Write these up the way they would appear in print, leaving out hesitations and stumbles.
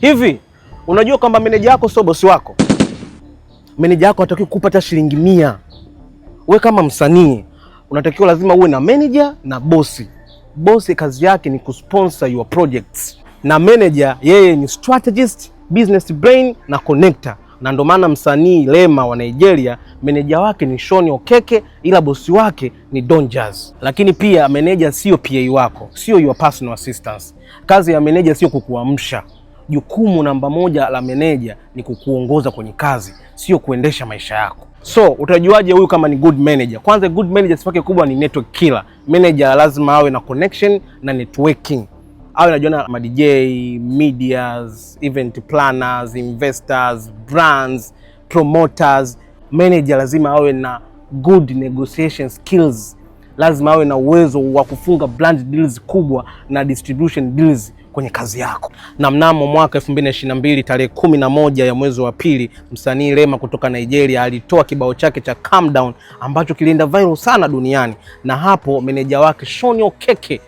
Hivi, unajua kwamba meneja yako sio bosi wako? Meneja yako hatakiwi kupata shilingi 100. Wewe kama msanii, unatakiwa lazima uwe na meneja na bosi. Bosi kazi yake ni kusponsor your projects. Na meneja yeye ni strategist, business brain na connector. Na ndo maana msanii Rema wa Nigeria, meneja wake ni Shoni Okeke, ila bosi wake ni Don Jazzy. Lakini pia meneja sio PA wako, sio your personal assistant. Kazi ya meneja sio kukuamsha. Jukumu namba 1 la meneja ni kukuongoza kwenye kazi, sio kuendesha maisha yako. So, utajuaje huyu kama ni good manager? Kwanza good manager sifa yake kubwa ni network killer. Manager lazima awe na connection na networking. Awe anajuana na DJ, medias, event planners, investors, brands, promoters. Manager lazima awe na good negotiation skills. Lazima awe na uwezo wa kufunga brand deals kubwa na distribution deals kwenye kazi yako. Na mnamo mwaka 2022 tarehe 11 ya mwezi wa pili, msanii Rema kutoka Nigeria alitoa kibao chake cha Calm Down ambacho kilienda viral sana duniani, na hapo meneja wake Shoni Okeke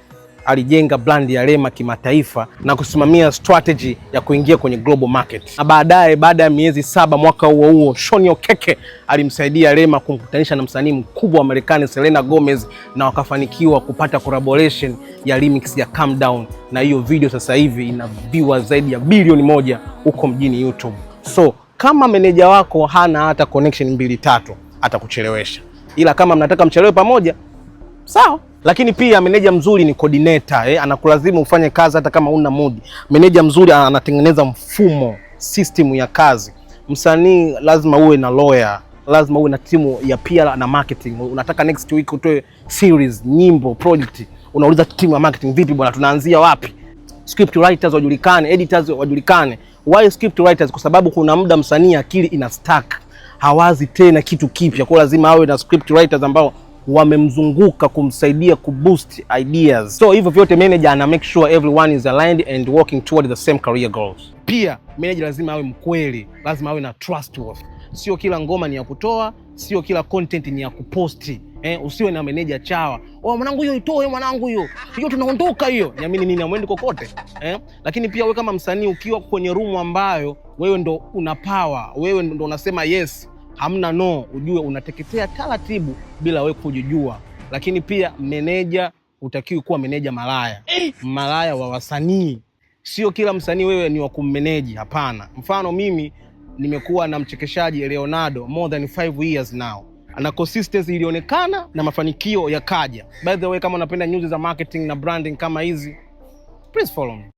alijenga brand ya Rema kimataifa na kusimamia strategy ya kuingia kwenye global market. Na baadaye, baada ya miezi 7 mwaka huo, Shoni Okeke alimsaidia Rema kumkutanisha na msanii mkubwa wa Marekani Selena Gomez, na wakafanikiwa kupata collaboration ya remix ya Calm Down, na hiyo video sasa hivi ina viewers zaidi ya bilioni 1 huko mjini YouTube. So, kama meneja wako hana hata connection 2-3, atakuchelewesha. Ila kama mnataka mchelewe pamoja, sawa. Lakini pia meneja mzuri ni coordinator, anakulazimu ufanye kazi hata kama una mood. Meneja mzuri anatengeneza mfumo, system ya kazi. Msanii lazima uwe na lawyer, lazima uwe na timu ya PR na marketing. Unataka next week utoe series, nyimbo, project. Unauliza timu ya marketing, vipi bwana, tunaanzia wapi? Script writers wajulikane, editors wajulikane. Why script writers? Kwa sababu kuna muda msanii akili ina stuck, hawazi tena kitu kipya. Kwa lazima awe na script writers ambao wamemzunguka kumsaidia kuboost ideas. So hivyo vyote manager ana make sure everyone is aligned and working toward the same career goals. Pia manager lazima awe mkweli, lazima awe na trustworthy. Sio kila ngoma ni ya kutoa, sio kila content ni ya kuposti. Usiwe na manager chawa. Mwanangu hiyo itoe, mwanangu hiyo tunaondoka hiyo. Niamini nini, amwendi kokote. Lakini pia wewe kama msanii ukiwa kwenye room ambayo wewe ndo una power, wewe ndo unasema yes, hamna no, ujue unateketea taratibu bila wewe kujijua. Lakini pia meneja utakiwi kuwa meneja malaya. Malaya wa wasanii. Sio kila msanii wewe ni wa kummeneji, hapana. Mfano mimi nimekuwa na mchekeshaji Leonardo more than 5 years now. Ana consistency ilionekana na mafanikio yakaja. By the way, kama unapenda news za marketing na branding kama hizi, please follow me.